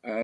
Uh,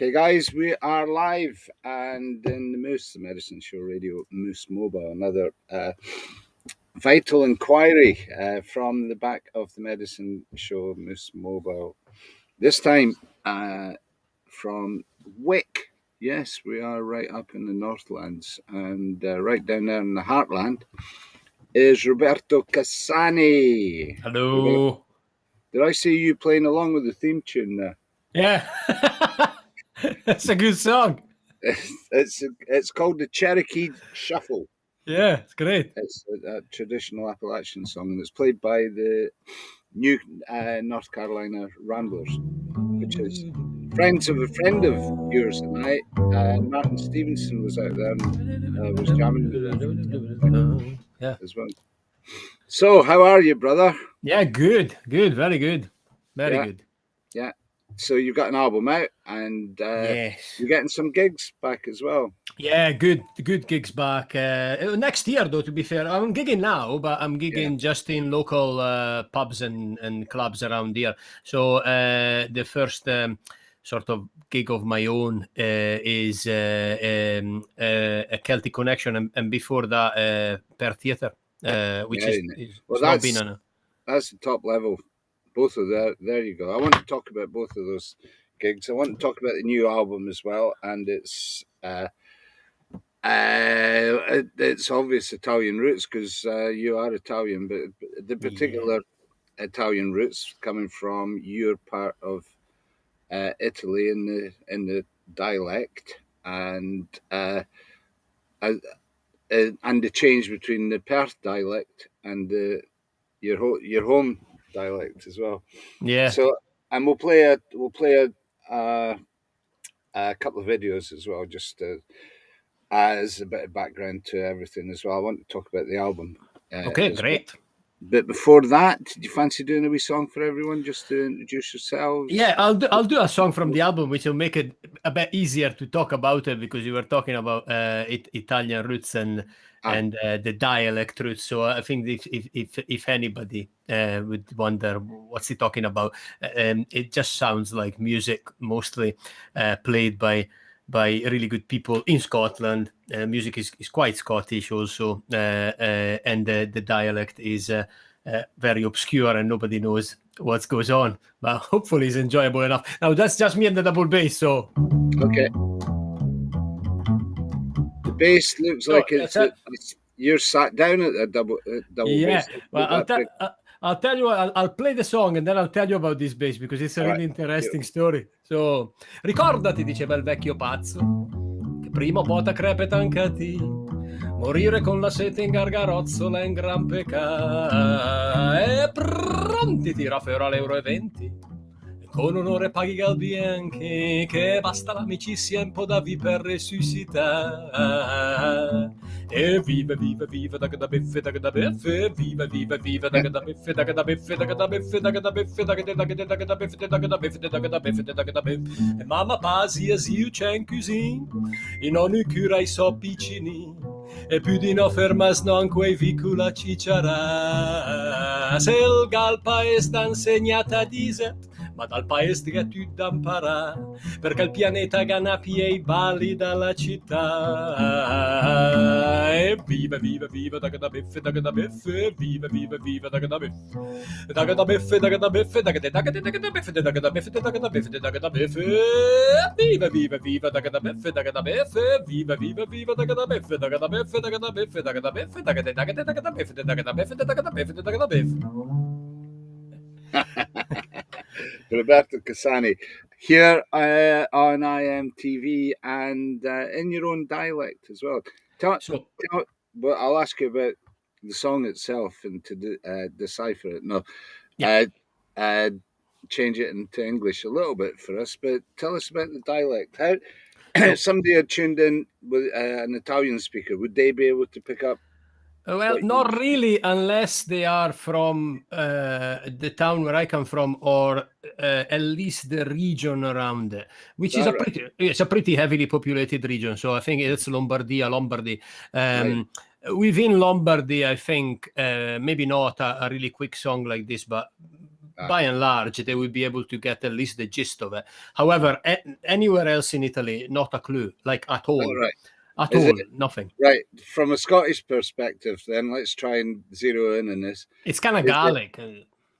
Okay, guys, we are live and in the Moose, the Medicine Show Radio, Moose Mobile, another vital inquiry from the back of the Medicine Show, Moose Mobile. This time from Wick. Yes, we are right up in the Northlands, and right down there in the Heartland is Roberto Cassani. Hello. Did I see you playing along with the theme tune there? Yeah. That's a good song. It's called the Cherokee Shuffle. Yeah, it's great. It's a traditional Appalachian song, and it's played by the new North Carolina Ramblers, which is friends of a friend of yours and I. Martin Stevenson was out there and was jamming with them as well. So, how are you, brother? Yeah, good, very good, very good. Yeah. So you've got an album out, and yes, you're getting some gigs back as well. Yeah, good gigs back. Next year, though, to be fair, I'm gigging now, but I'm gigging just in local pubs and clubs around here. So the first sort of gig of my own is a Celtic Connection, and before that, Per Theatre, which is well, that's the top level. Both of that. There you go. I want to talk about both of those gigs. I want to talk about the new album as well, and it's obvious Italian roots because you are Italian, but the particular Italian roots coming from your part of Italy in the dialect, and the change between the Perth dialect and your home dialect as well. Yeah. So, and we'll play a couple of videos as well, just as a bit of background to everything as well. I want to talk about the album. Okay, great. But before that, do you fancy doing a wee song for everyone just to introduce yourselves? Yeah, I'll do a song from the album, which will make it a bit easier to talk about it because you were talking about Italian roots and the dialect roots. So I think if anybody would wonder what's he talking about, it just sounds like music mostly played by really good people in Scotland. Music is quite Scottish also, and the dialect is very obscure and nobody knows what goes on. But hopefully it's enjoyable enough. Now that's just me and the double bass. So okay, the bass looks like you're sat down at a double bass. Well, I'll tell you what, I'll play the song and then I'll tell you about this bass because it's a really interesting story. So, ricordati, diceva il vecchio pazzo, che prima o poi t'accrepeta anche a te. Morire con la sete in gargarozzola è un gran peccato. E pronti tira fuori all'Euro 20. Con onore paghi i galbianchi, che basta l'amicizia un po' da vi per resuscitare. E viva, viva, viva, da beffe, da beffe, viva, viva, viva, da beffe, da beffe, da beffe, da beffe, da beffe, da beffe, da beffe, da beffe, da beffe. E mamma pasi asiu c'è in cuisine, in ogni cura i so piccini, e più di no fermas non quei vicula cicciarà. Se il galpa è sta insegnata dice, ma dal paese che tu da imparare, perché il pianeta Ganapi e i balli dalla città. E viva, viva, viva, da beffe, viva, viva, viva, da beffe, da beffe, da beffe, da beffe, da beffe, viva, viva, viva, da beffe, viva, viva, viva, da beffe, da beffe, da beffe, da beffe, da beffe. Roberto Cassani here on iMTV and in your own dialect as well. Well, I'll ask you about the song itself and to decipher it. No, change it into English a little bit for us, but tell us about the dialect. How if somebody had tuned in with an Italian speaker, would they be able to pick up? Well, not really, unless they are from the town where I come from, or at least the region around it, which is it's a pretty heavily populated region. So I think it's Lombardy. Within Lombardy, I think maybe not a really quick song like this, but by and large, they will be able to get at least the gist of it. However, anywhere else in Italy, not a clue, like at all. At all, nothing. Right. From a Scottish perspective, then let's try and zero in on this. It's kind of Gaelic.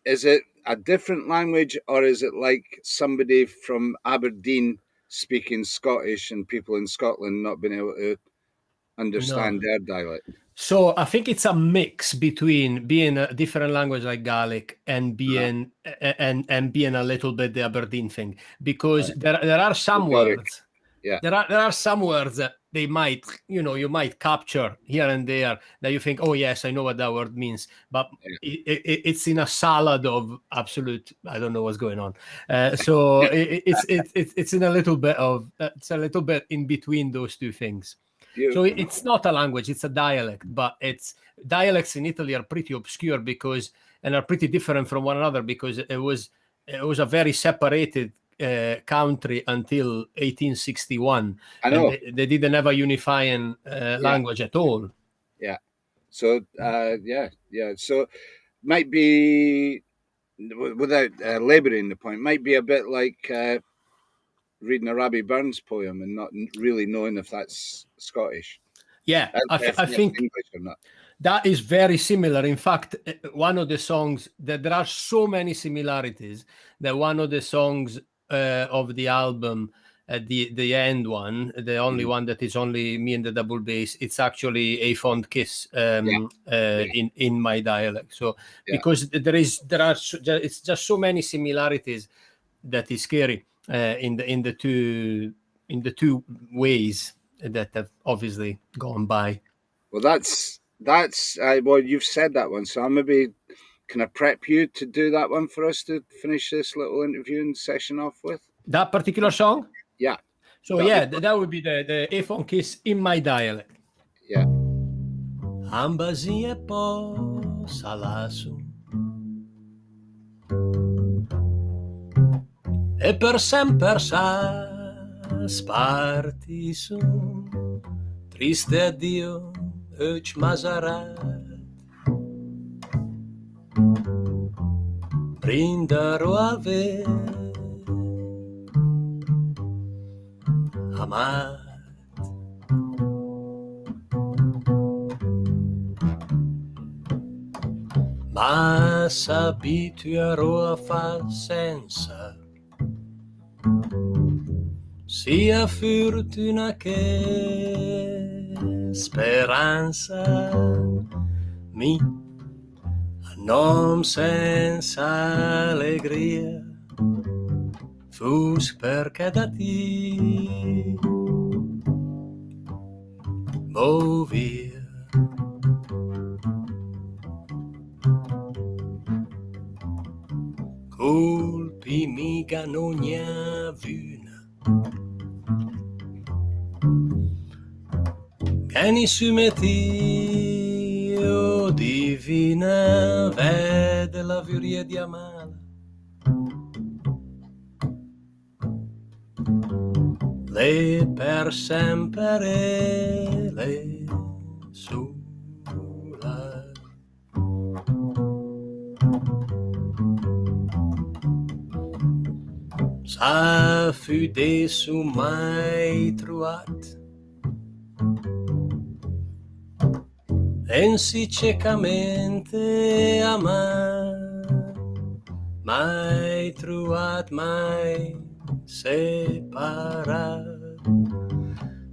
Is it a different language, or is it like somebody from Aberdeen speaking Scottish and people in Scotland not being able to understand their dialect? So I think it's a mix between being a different language like Gaelic and being and being a little bit the Aberdeen thing, because there are some words. Yeah. There are some words that they might, you might capture here and there that you think, oh yes, I know what that word means, but it's in a salad of absolute, I don't know what's going on. So it's in a little bit of, it's a little bit in between those two things. Beautiful. So it's not a language, it's a dialect, but dialects in Italy are pretty obscure and are pretty different from one another, because it was a very separated country until 1861. I know. And they didn't have a unifying language at all. Yeah. So so might be, without laboring the point, might be a bit like reading a Robbie Burns poem and not really knowing if that's Scottish. Yeah, I think English or not. That is very similar. In fact, one of the songs, that there are so many similarities that one of the songs of the album, the end one, the only one that is only me and the double bass, it's actually A Fond Kiss in my dialect. So because it's just so many similarities that is scary in the two ways that have obviously gone by. Well, that's well, you've said that one, so I maybe can I prep you to do that one for us to finish this little interviewing session off with? That particular song? Yeah. So that would be the A Fond Kiss in my dialect. Yeah. Ambasi e po salasu e per sempre sparti su, triste addio Öç Mazarat, brindaro al ver amat. Ma s'abituerò a far senza sia fortuna che speranza mi non senza allegria fus perché da ti movi Colpi mica non ne ha vuna. Vieni su metio divina, vede la furia di amala. Le per sempre le sola. Sa fu de su mai truat. En si ciecamente amar, mai truat, mai separat,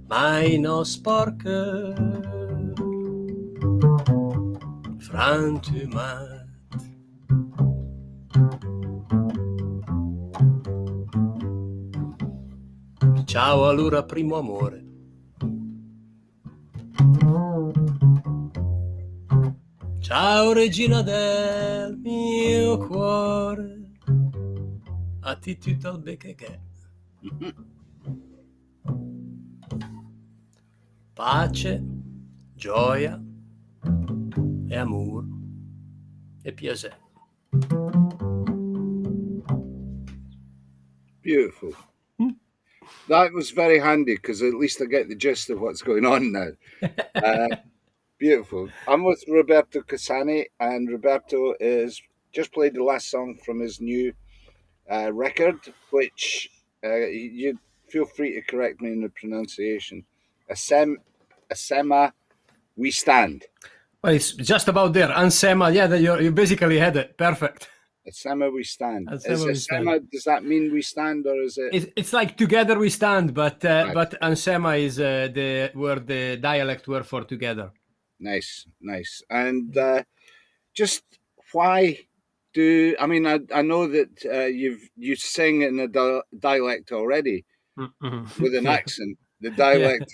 mai no sporcă, frantumat. Ciao allora primo amore. Ciao regina del mio cuore, a ti tutto il becche che. Pace, gioia e amore e piacere. Beautiful. That was very handy because at least I get the gist of what's going on now. Beautiful. I'm with Roberto Cassani, and Roberto is just played the last song from his new record, which you feel free to correct me in the pronunciation. Asema We Stand. Well, it's just about there. Ansema, yeah, you basically had it. Perfect. Asema We Stand. Ansema We Stand. Does that mean we stand, or is it? It's like together we stand, but Right. Ansema is the word, the dialect word for together. Nice. And just why do I mean I know that you sing in a dialect already with an accent. The dialect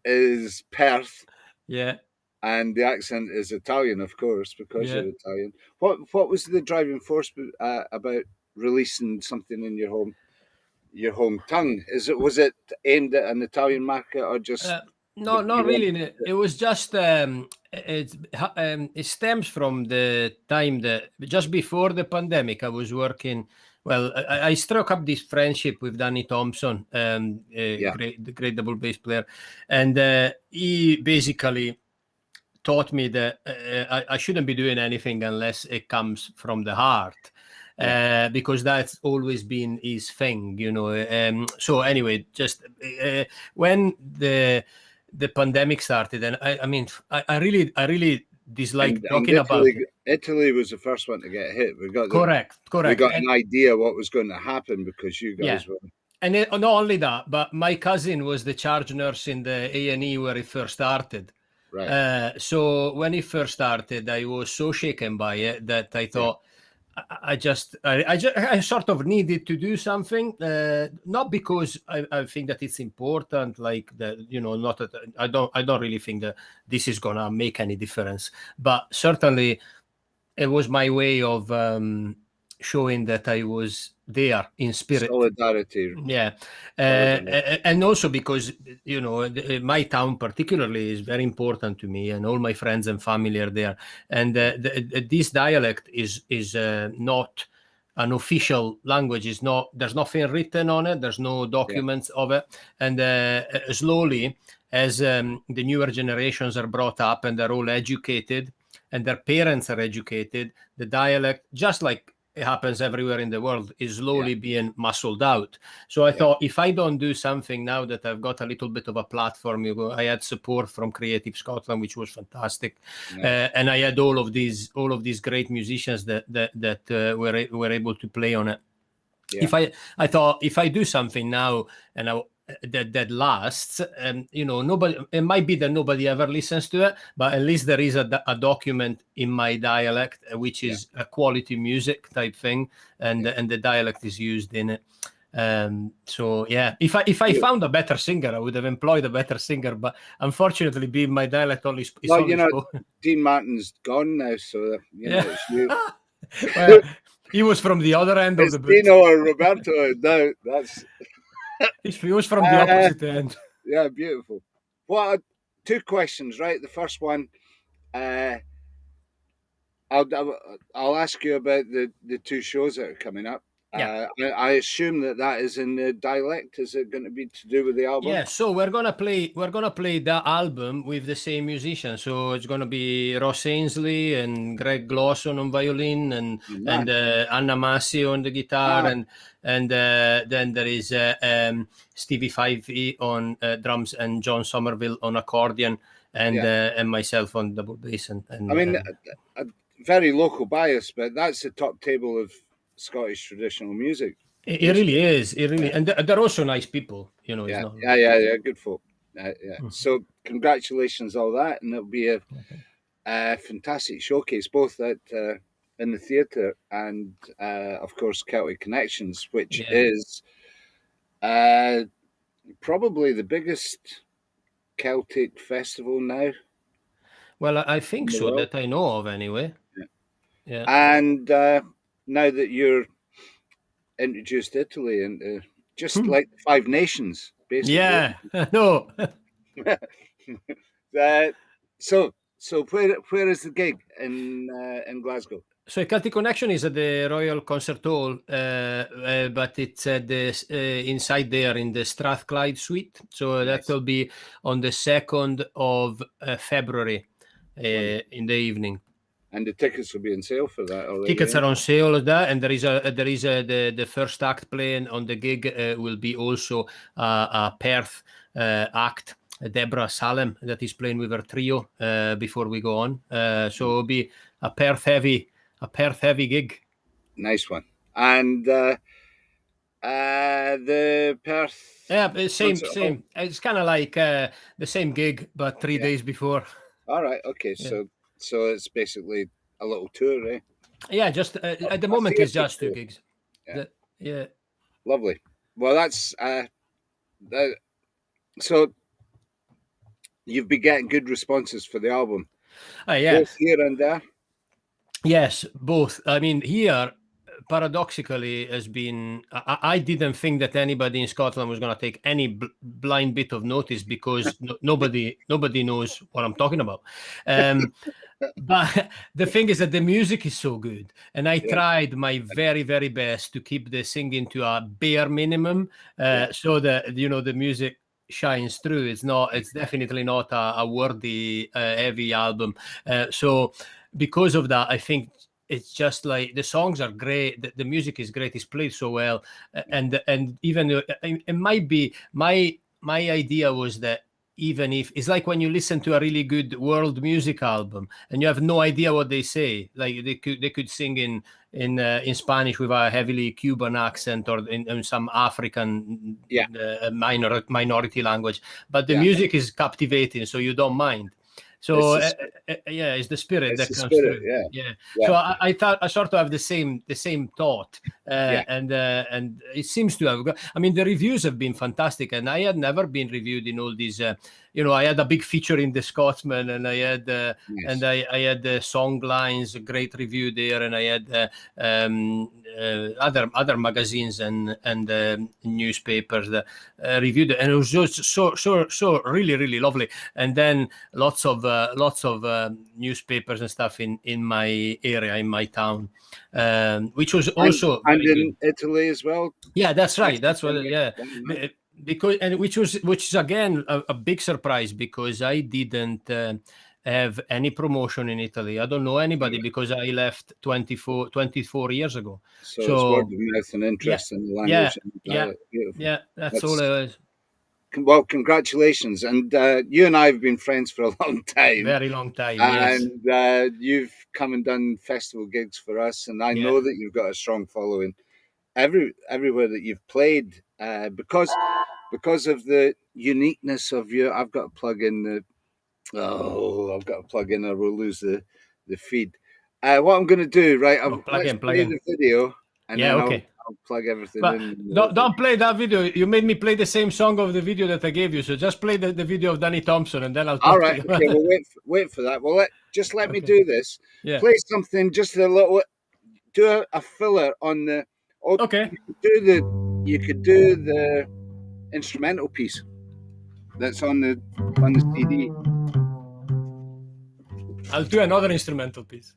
is Perth. Yeah. And the accent is Italian, of course, because you're Italian. What was the driving force about releasing something in your home tongue? Was it aimed at an Italian market, or just no, not really. It was just it stems from the time that just before the pandemic, I was working. Well, I struck up this friendship with Danny Thompson, the great double bass player, and he basically taught me that I shouldn't be doing anything unless it comes from the heart, because that's always been his thing, you know. So anyway, just when the pandemic started, and I mean, I really dislike talking about it. Italy was the first one to get hit. We got correct. We got an idea what was going to happen because you guys were. And not only that, but my cousin was the charge nurse in the A&E where it first started. Right. So when it first started, I was so shaken by it that I thought I sort of needed to do something, not because I think that it's important, like that, you know, not that I don't really think that this is gonna make any difference, but certainly it was my way of showing that I was there in spirit. Solidarity. Yeah. And also because, you know, my town particularly is very important to me, and all my friends and family are there. And this dialect is not an official language. Is not, there's nothing written on it. There's no documents of it. And slowly, as the newer generations are brought up and they're all educated and their parents are educated, the dialect, just like it happens everywhere in the world, is slowly being muscled out. So I thought, if I don't do something now that I've got a little bit of a platform, I had support from Creative Scotland, which was fantastic, and I had all of these great musicians that were able to play on it. I thought, if I do something now and that lasts, you know, nobody, it might be that nobody ever listens to it, but at least there is a document in my dialect, which is a quality music type thing, and the dialect is used in it. So yeah, if I found a better singer, I would have employed a better singer. But unfortunately, being my dialect only is Well, only spoken. Dean Martin's gone now, so Yeah. it's you. Well, he was from the other end of It's the boot. Dino or Roberto. No, that's He was from the opposite end. yeah, beautiful. Well, two questions, right? The first one, uh, I'll ask you about the two shows that are coming up. Yeah. I assume that is in the dialect. Is it going to be to do with the album? Yeah, so we're gonna play that album with the same musicians. So it's gonna be Ross Ainsley and Greg Glosson on violin and Anna Massi on the guitar and then there is Stevie Fivey on drums and John Somerville on accordion and myself on double bass I mean, a very local bias, but that's the top table of Scottish traditional music. It really is. It really, and they're also nice people. It's not. Yeah, good folk. Yeah. So congratulations, all that, and it'll be a fantastic showcase, both at in the theatre and of course Celtic Connections, which is probably the biggest Celtic festival now. Well, I think so, that I know of anyway. Yeah. And now that you're introduced Italy into just like the Five Nations, basically. Yeah, no. So where is the gig in Glasgow? So Celtic Connection is at the Royal Concert Hall, but it's at the inside there in the Strathclyde Suite. So that will be on the 2nd of February in the evening. And the tickets will be on sale for that already. Tickets are on sale of that, and there is the first act playing on the gig will be also a Perth act, Deborah Salem, that is playing with her trio before we go on. So it'll be a Perth heavy gig. Nice one. And the Perth. Yeah, same. It's kind of like the same gig, but 3 days before. All right. Okay. Yeah. So it's basically a little tour, eh? Yeah, just at the moment it's just 2 gigs. Yeah. Lovely. Well, that's so you've been getting good responses for the album. Yeah. Both here and there. Yes, both. I mean, here paradoxically has been. I didn't think that anybody in Scotland was going to take any blind bit of notice because nobody knows what I'm talking about. But the thing is that the music is so good, and I tried my very, very best to keep the singing to a bare minimum, so that the music shines through. It's definitely not a wordy, heavy album. So because of that, I think it's just like the songs are great, the music is great, it's played so well, and even though it might be my idea was that even if it's like when you listen to a really good world music album and you have no idea what they say, like they could sing in Spanish with a heavily Cuban accent or in some African minority language, but the music is captivating, so you don't mind. So it's the spirit that comes through. Yeah. So I thought I sort of have the same thought, and it seems to have. I mean, the reviews have been fantastic, and I had never been reviewed in all these. I had a big feature in the Scotsman, and I had I had the Songlines, a great review there, and I had other magazines and newspapers that reviewed it, and it was just so really, really lovely. And then lots of newspapers and stuff in my area, in my town, which was also and in Italy as well. Yeah, that's right. That's what. Yeah, because which is again a big surprise because I didn't have any promotion in Italy. I don't know anybody because I left 24 years ago. So it's word of mouth and interest in the language. Yeah, that's all it is. Well, congratulations. And you and I have been friends for a long time. Very long time, and you've come and done festival gigs for us. And I know that you've got a strong following everywhere that you've played because of the uniqueness of your... I've got to plug in or we'll lose the feed. What I'm going to do, right, I'll play the video. And then I'll plug everything But in. don't play that video. You made me play the same song of the video that I gave you. So just play the video of Danny Thompson, and then I'll All talk to right. you Okay. about it. Well, wait for that. Well, let me Okay. do this. Yeah. Play something, just a little. Do a filler on the. Oh, Okay. You could do the instrumental piece that's on the CD. I'll do another instrumental piece.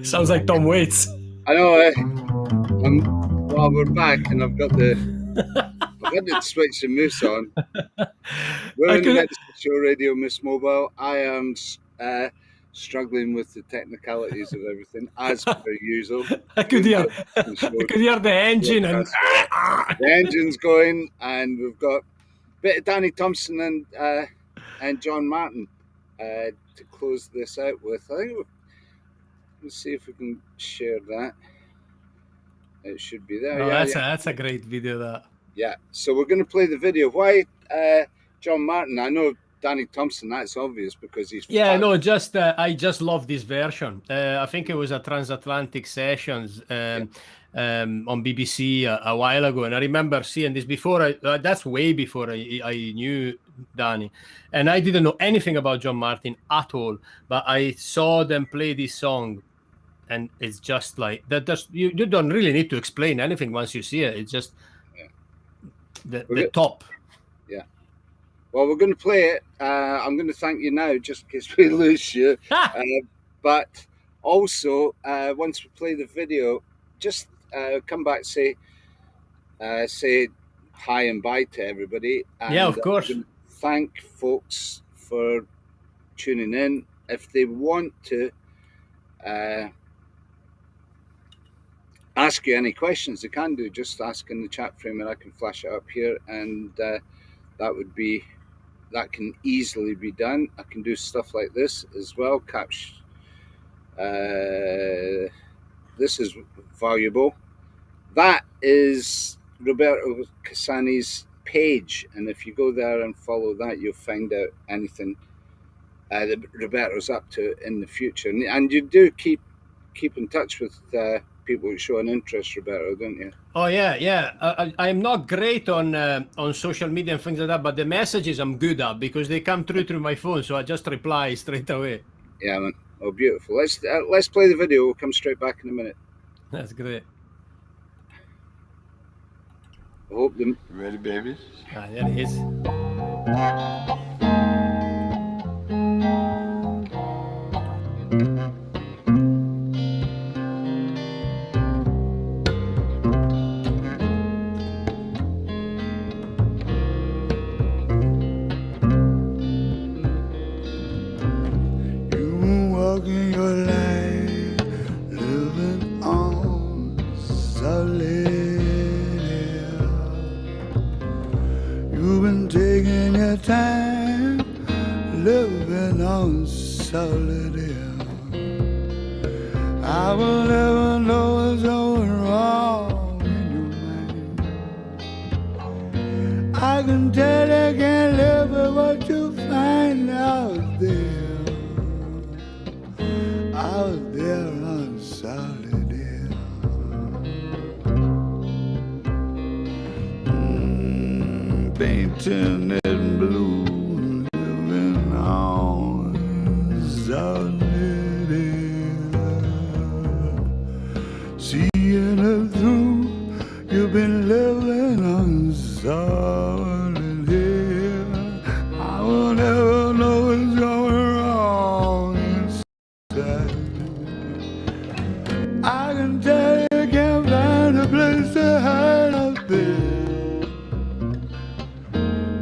Sounds like Tom Waits. I know. Well, we're back, and I've got the switch and moose on. We're in the Medicine Show Radio Moose Mobile. I am struggling with the technicalities of everything, as per usual. I could hear the engine and the engine's going, and we've got a bit of Danny Thompson and John Martin to close this out with. I think let's see if we can share that. It should be there. Oh, yeah, that's a great video. That. Yeah. So we're going to play the video. Why John Martin? I know Danny Thompson. That's obvious because he's. Yeah, no, just I just love this version. I think it was a Transatlantic Sessions on BBC a while ago, and I remember seeing this before. That's way before I knew Danny, and I didn't know anything about John Martin at all. But I saw them play this song. And it's just like that. You don't really need to explain anything once you see it. It's just the top. Yeah. Well, we're going to play it. I'm going to thank you now, just in case we lose you. But also, once we play the video, just come back, say hi and bye to everybody. And, yeah, of course. Thank folks for tuning in. If they want to. Ask you any questions, they can do. Just ask in the chat frame, and I can flash it up here, and that can easily be done. I can do stuff like this as well. This is valuable. That is Roberto Cassani's page, and if you go there and follow that, you'll find out anything that Roberto's up to in the future. And you do keep in touch with people who show an interest, Roberto, don't you? Oh yeah. I'm not great on social media and things like that, but the messages I'm good at because they come through my phone, so I just reply straight away. Yeah, man. Oh, beautiful. Let's play the video. We'll come straight back in a minute. That's great. I hope them. Ready, babies? There it is. I will never know what's going wrong in your mind. I can tell you can't live with what you find out there on solid air. Painting it blue, living on solid air. Seeing it through, you've been living on solid air.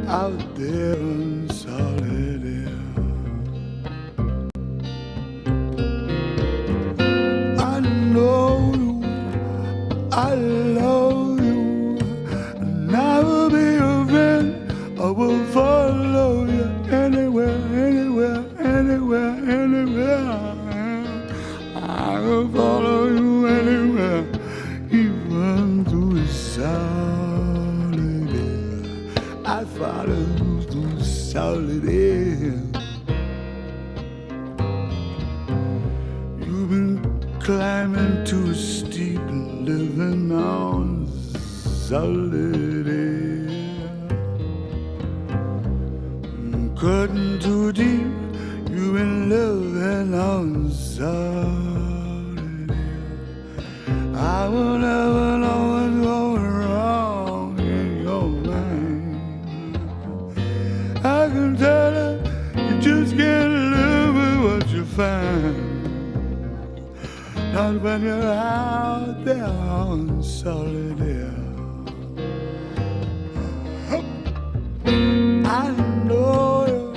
out there in solid air. I know you, I love you, and I will be your friend. I will follow you anywhere, anywhere, anywhere, anywhere. I will follow you anywhere, even through the solid air. I follow you through the solid air. You've been climbing too steep and living on solid air. Cutting too deep, you've been living on solid air. I will never know what's going wrong in your mind. I can tell it, you just can't live with what you find. Not when you're out there on solid air. I know you,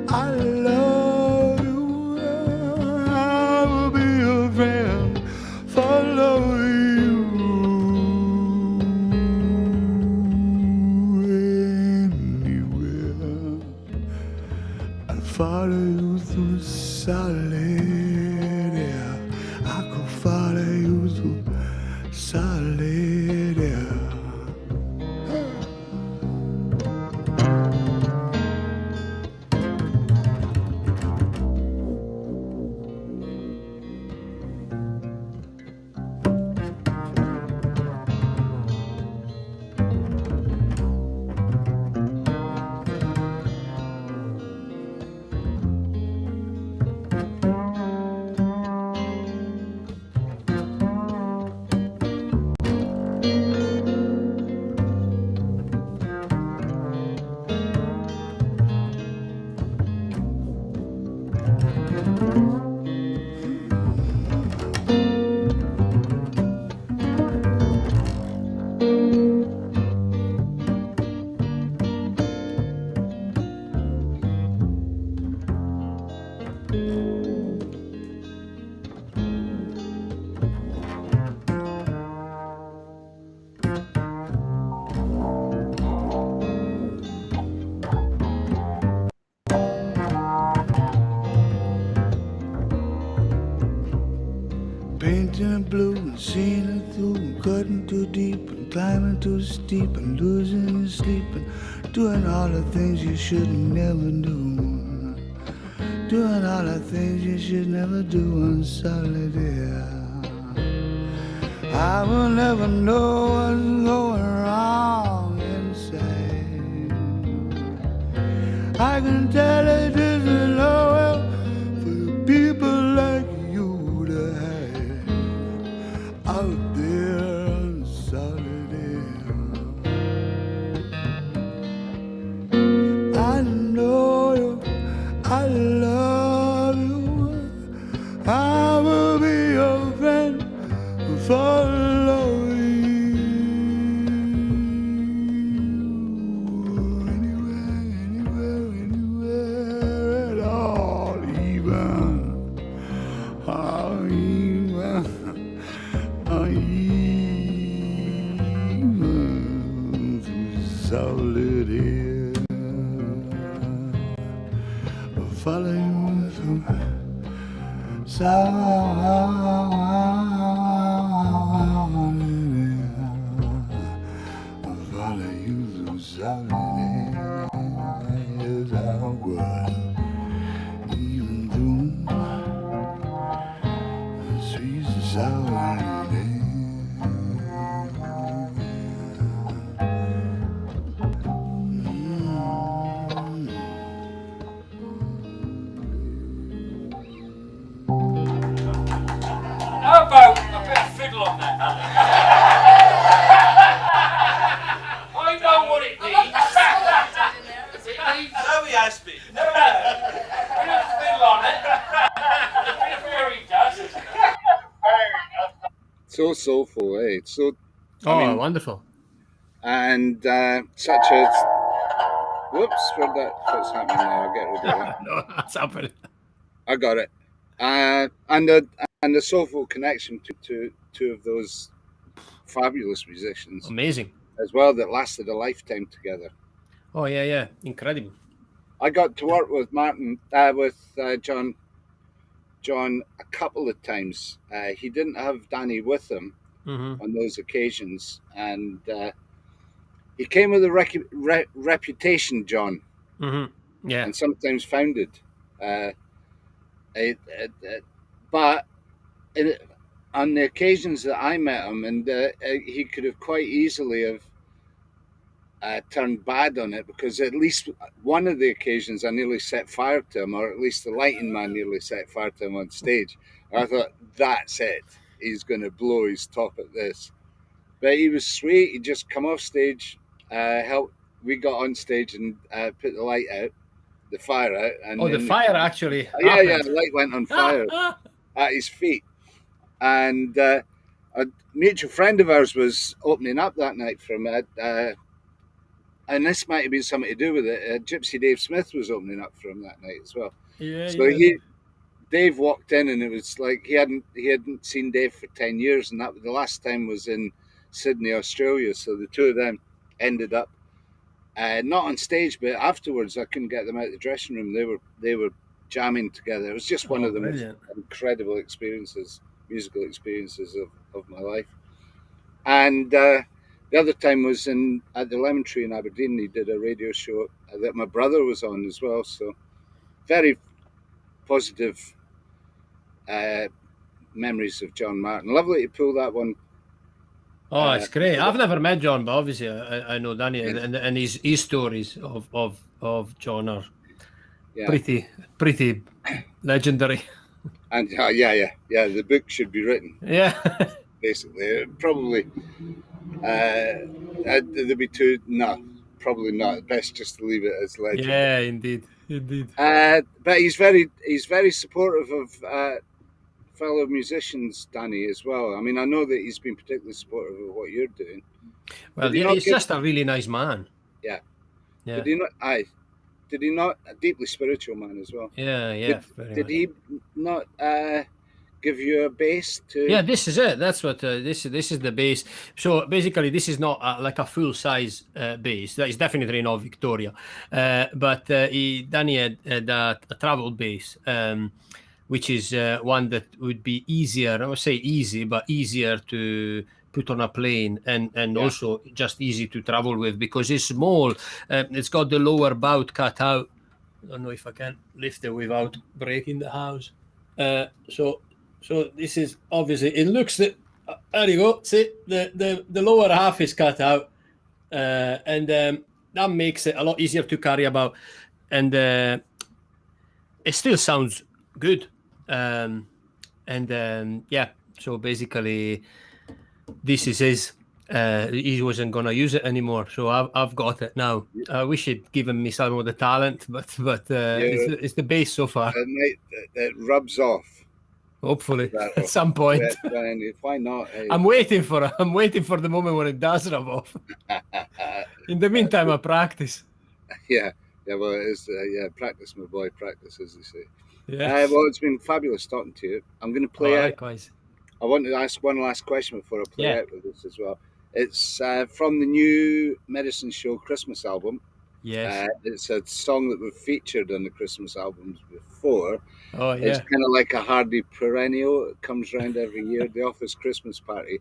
I love you, I will be your friend, follow you anywhere. I follow you through solid air. I could follow you through solid air. Painting blue and seeing it through and cutting too deep and climbing too steep and losing and sleeping, doing all the things you should never do, doing all the things you should never do on solid air. I will never know what's going wrong inside. I can tell it isn't nowhere for people like you to hide out there on solid air. I know you, I love you, I will be your friend, follow you anywhere, anywhere, anywhere at all, even through solid air. Follow you through solid air. Follow you through solid air. Yes, I would. Even through the sweet solid air. How about a bit of fiddle on that, Alan? I know what it needs. It needs So he has been. a bit of fiddle on it, a bit of fairy dust. So soulful, eh? So, Oh, wonderful. and such a Whoops, what's happening now? I'll get rid of that. No, that's happening. I got it. And the soulful connection to two of those fabulous musicians Amazing. as well that lasted a lifetime together. Oh yeah, incredible. I got to work with John a couple of times. He didn't have Danny with him on those occasions, and he came with a reputation, John, Yeah. and sometimes founded. But on the occasions that I met him, and he could have quite easily have turned bad on it, because at least one of the occasions I nearly set fire to him, or at least the lighting man nearly set fire to him on stage. I thought, that's it. He's going to blow his top at this. But he was sweet. He just come off stage, helped. We got on stage and put the light out, the fire out. And the fire actually yeah, happened. the light went on fire at his feet. And a mutual friend of ours was opening up that night for him. And this might have been something to do with it. Gypsy Dave Smith was opening up for him that night as well. Dave walked in, and it was like he hadn't seen Dave for 10 years, and that the last time was in Sydney, Australia. So the two of them ended up not on stage, but afterwards. I couldn't get them out of the dressing room. They were jamming together. It was just one of the most incredible musical experiences of my life. And the other time was at the Lemon Tree in Aberdeen. He did a radio show that my brother was on as well. So very positive memories of John Martin. Lovely to pull that one. Oh, it's great. I've never met John, but obviously I know Danny, and his stories of John are pretty legendary. And the book should be written. Yeah. Basically, probably there'd be two. No, probably not. Best just to leave it as legend. Yeah, indeed. But he's very supportive of fellow musicians, Danny, as well. I mean, I know that he's been particularly supportive of what you're doing. Well, he's just a really nice man. Yeah. Did he not? Did he not? A deeply spiritual man as well. Yeah. Did he not give you a bass to? Yeah, this is it. That's what this is the bass. So basically, this is not like a full size bass. That is definitely not Victoria, but Danny had a travel bass, which is one that would be easier. I would say easy, but easier to put on a plane, and also just easy to travel with, because it's small. It's got the lower bout cut out. I don't know if I can lift it without breaking the house. So this is obviously, it looks that there you go. See, the lower half is cut out, and that makes it a lot easier to carry about, and it still sounds good. So basically, this is his. He wasn't gonna use it anymore, so I've got it now. I wish he'd given me some of the talent, but it's the bass so far. It rubs off. Hopefully, at some point. Why not? I'm waiting for the moment when it does rub off. In the meantime, I practice. Yeah. Well, it is. Practice, my boy. Practice, as they say. Yeah. Well, it's been fabulous talking to you. I'm going to play out. Likewise. I want to ask one last question before I play out with this as well. It's from the new Medicine Show Christmas album. Yes. It's a song that we've featured on the Christmas albums before. Oh, yeah. It's kind of like a Hardy perennial. It comes around every year, the Office Christmas Party.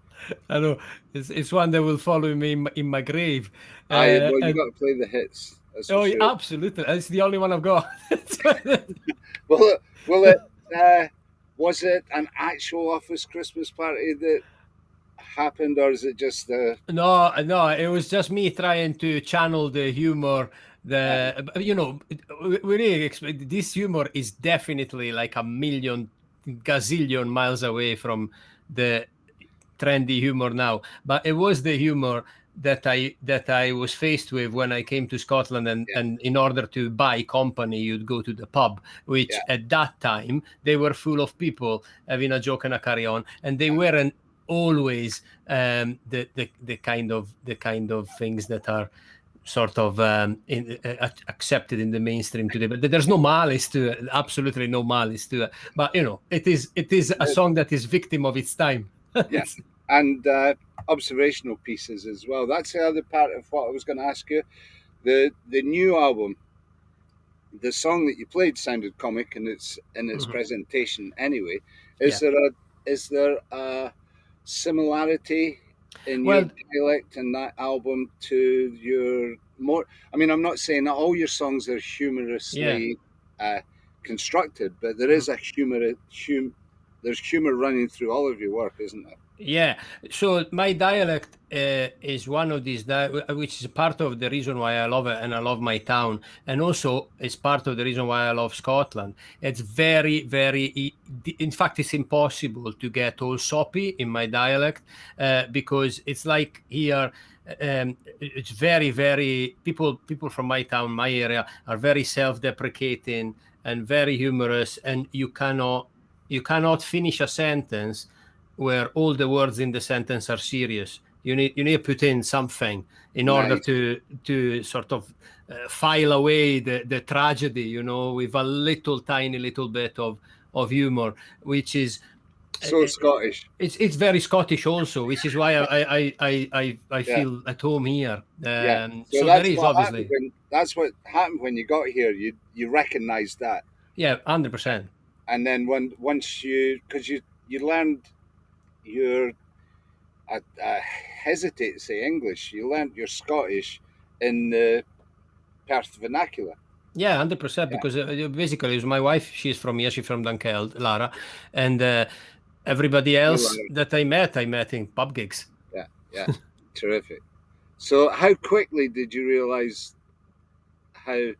I know. It's one that will follow me in my grave. Well, you've got to play the hits. Oh, sure. Absolutely. It's the only one I've got. Was it an actual Office Christmas Party that happened, or is it just No, it was just me trying to channel the humor. This humor is definitely like a gazillion miles away from the trendy humor now, but it was the humor that I was faced with when I came to Scotland, and in order to buy company, you'd go to the pub, which at that time they were full of people having a joke and a carry on, and they weren't always the kind of things that are sort of accepted in the mainstream today. But there's no malice to it, absolutely no malice to it. But it is a song that is victim of its time. Yes, and observational pieces as well. That's the other part of what I was going to ask you. The new album, the song that you played sounded comic in its presentation. Anyway, is there a similarity in your dialect in that album to your more? I mean, I'm not saying that all your songs are humorously constructed, but there is a there's humor running through all of your work, isn't there? Yeah, so my dialect is one of these, which is part of the reason why I love it and I love my town. And also it's part of the reason why I love Scotland. It's very, very, in fact, it's impossible to get all soppy in my dialect because it's like here, it's very, very, people from my town, my area are very self-deprecating and very humorous, and you cannot finish a sentence where all the words in the sentence are serious. You need to put in something in order to sort of file away the tragedy, with a tiny little bit of humor, which is so Scottish. It's very Scottish also, which is why I feel at home here. So there is obviously that's what happened when you got here. You recognised that. Yeah, 100%. And then once because you learned I hesitate to say English. You learned your Scottish in the Perth vernacular. Yeah, 100%. Because basically, it was my wife. She's from here. She's from Dunkeld, Lara, and everybody else that I met in pub gigs. Yeah, terrific. So, how quickly did you realise how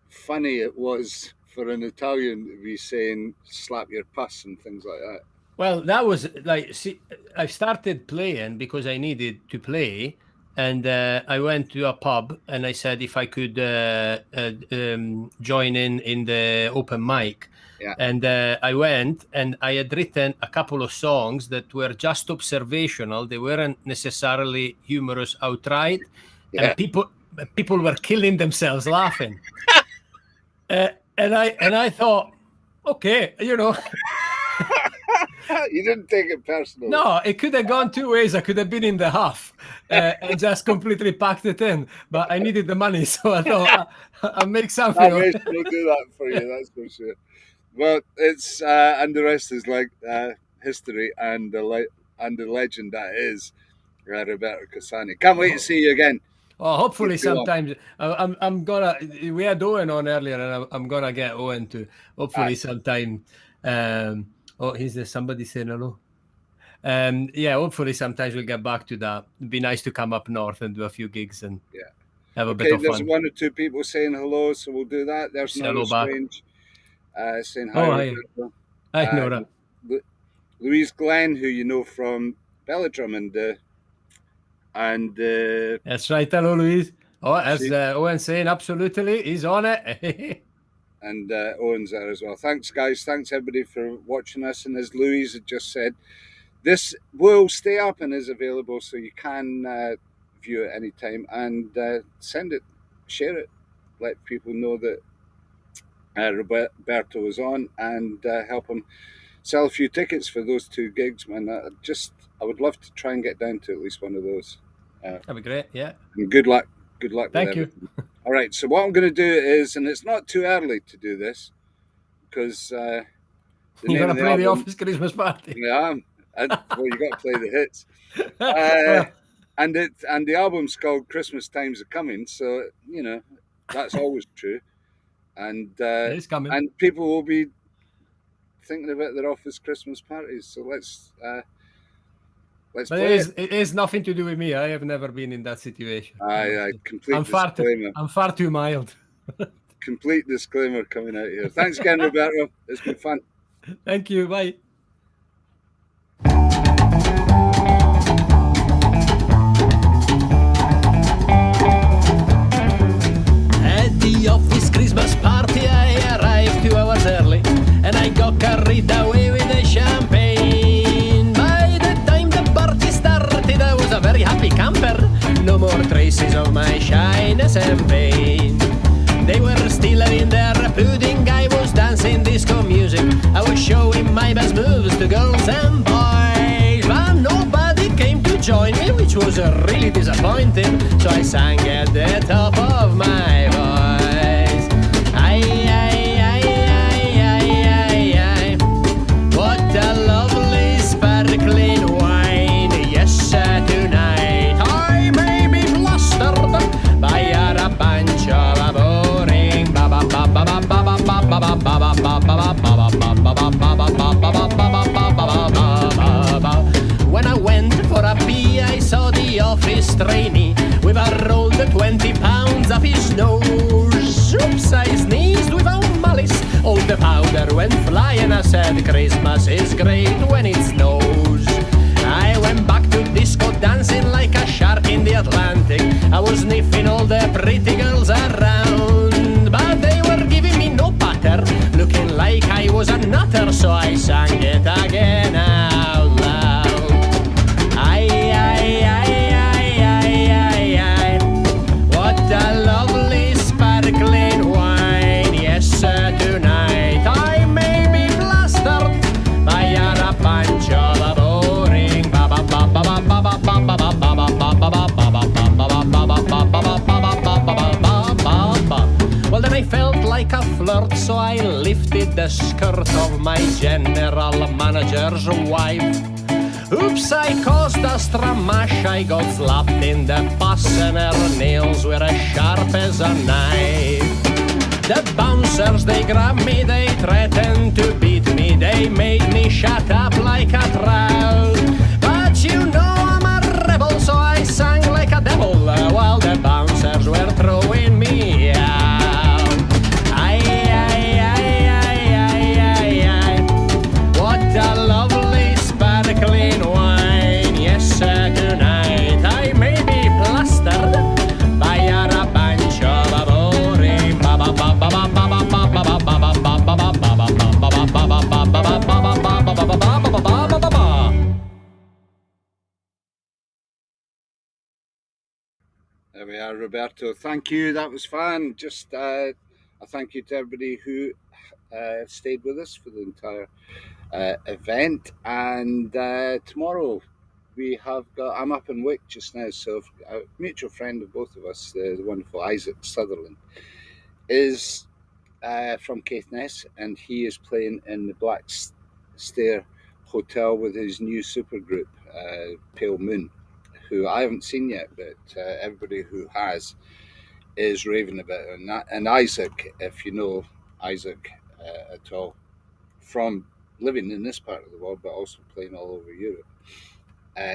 funny it was for an Italian to be saying "slap your puss" and things like that? Well, that was like, I started playing because I needed to play, and I went to a pub and I said if I could join in the open mic. Yeah. And I went and I had written a couple of songs that were just observational. They weren't necessarily humorous outright. Yeah. And people were killing themselves laughing. And I thought, okay, You didn't take it personally. No, it could have gone two ways. I could have been in the half and just completely packed it in. But I needed the money, so I thought I'll make something. I wish we'll do that for you, that's for sure. Well, it's and the rest is like history and the legend that is Roberto Cassani. Can't wait to see you again. Oh, hopefully sometimes I'm gonna. We had Owen on earlier, and I'm gonna get Owen to hopefully sometime. Is there somebody saying hello? Hopefully sometimes we'll get back to that. It'd be nice to come up north and do a few gigs and have a bit of fun. There's one or two people saying hello, so we'll do that. There's no strange saying hi. Hi, Nora. Louise Glenn, who you know from Belladrum, and that's right. Hello, Louise. As Owen saying, absolutely, he's on it. And Owen's there as well. Thanks, guys. Thanks, everybody, for watching us. And as Louise had just said, this will stay up and is available, so you can view it anytime. And send it, share it, let people know that Roberto is on, and help him sell a few tickets for those two gigs, man. I would love to try and get down to at least one of those. That'd be great, yeah. And good luck. Good luck. Thank you. All right, so what I'm going to do is, and it's not too early to do this, because you're going to play the Office Christmas Party. Yeah, well, you got to play the hits. And the album's called Christmas Times Are Coming, so that's always true. And it's coming. And people will be thinking about their office Christmas parties. So let's play it. It has nothing to do with me. I have never been in that situation. Complete disclaimer. I'm far too mild. Complete disclaimer coming out here. Thanks again, Roberto. It's been fun. Thank you. Bye. At the office Christmas party, I arrived 2 hours early, and I got carried away with the champagne. A very happy camper, no more traces of my efforts in vain. They were still in their pudding, I was dancing disco music. I was showing my best moves to girls and boys, but nobody came to join me, which was really disappointing. So I sang at the top of my voice. Ay, ay, ay, ay, ay, ay, ay. What a lovely sparkling wine. Yes, tonight I may be flustered by a bunch of boring When I went for a pee, I saw the office trainee with a rolled 20 pounds up his nose. Oops, I sneezed without malice. All the powder went flying. I said, Christmas is great when it snows. I went back to disco dancing like a shark in the Atlantic. I was sniffing all the pretty girls around, but they were giving me no patter, looking like I was a nutter. So I sang it again out loud. Ay, ay, ay, ay, ay, ay, ay. What a lovely sparkling wine. Yes, tonight I may be blustered by a bunch of boring Well, then I felt like a flirt, so I lifted the skirt of my general manager's wife. Oops, I caused a stramash. I got slapped in the pus and her nails were as sharp as a knife. The bouncers, they grabbed me, they threatened to beat me. They made me shut up like a trout. But you know I'm a rebel, so I sang like a devil while the bouncers were throwing me out. Ay, ay, ay, ay, ay, ay, ay. What a lovely sparkling wine. Yes, tonight I may be plastered by a bunch of boring There we are, Roberto. Thank you. That was fun. Just a thank you to everybody who stayed with us for the entire event. And tomorrow we have got, I'm up in Wick just now, so a mutual friend of both of us, the wonderful Isaac Sutherland, is from Caithness, and he is playing in the Black Stair Hotel with his new supergroup, Pale Moon, who I haven't seen yet, but everybody who has is raving about it. And Isaac, if you know Isaac at all, from living in this part of the world, but also playing all over Europe,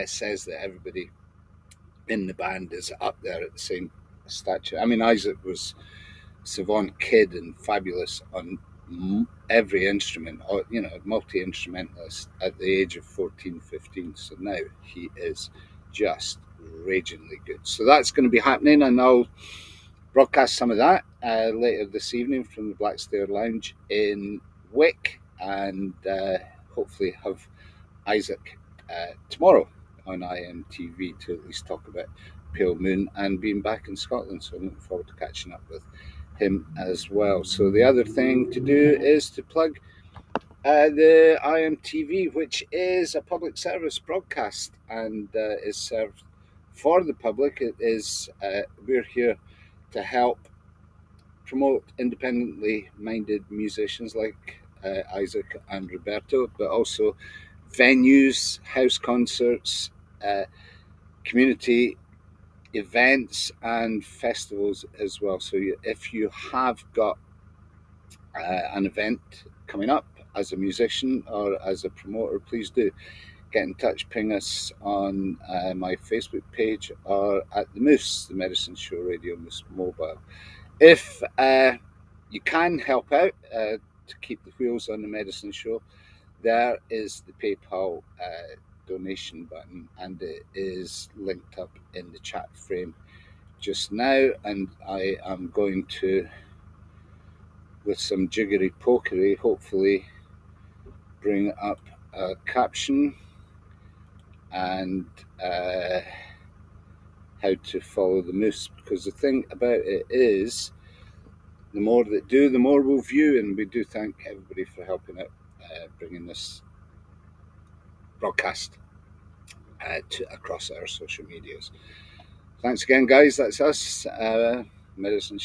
says that everybody in the band is up there at the same stature. I mean, Isaac was savant kid and fabulous on every instrument, or, you know, multi-instrumentalist at the age of 14, 15. So now he is just ragingly good. So that's going to be happening, and I'll broadcast some of that later this evening from the Black Stair Lounge in Wick, and hopefully have Isaac tomorrow on iMTV to at least talk about Pale Moon and being back in Scotland. So I'm looking forward to catching up with him as well. So the other thing to do is to plug the iMTV, which is a public service broadcast and is served for the public. It is we're here to help promote independently minded musicians like Isaac and Roberto, but also venues, house concerts, community events and festivals as well. So if you have got an event coming up as a musician or as a promoter, please do get in touch. Ping us on my Facebook page or at the Moose, the Medicine Show Radio Moose Mobile. If you can help out to keep the wheels on the Medicine Show, there is the PayPal donation button, and it is linked up in the chat frame just now. And I am going to, with some jiggery pokery, hopefully bring up a caption and how to follow the moose, because the thing about it is, the more that do, the more we'll view, and we do thank everybody for helping out, bringing this broadcast across our social medias. Thanks again, guys. That's us, Medicine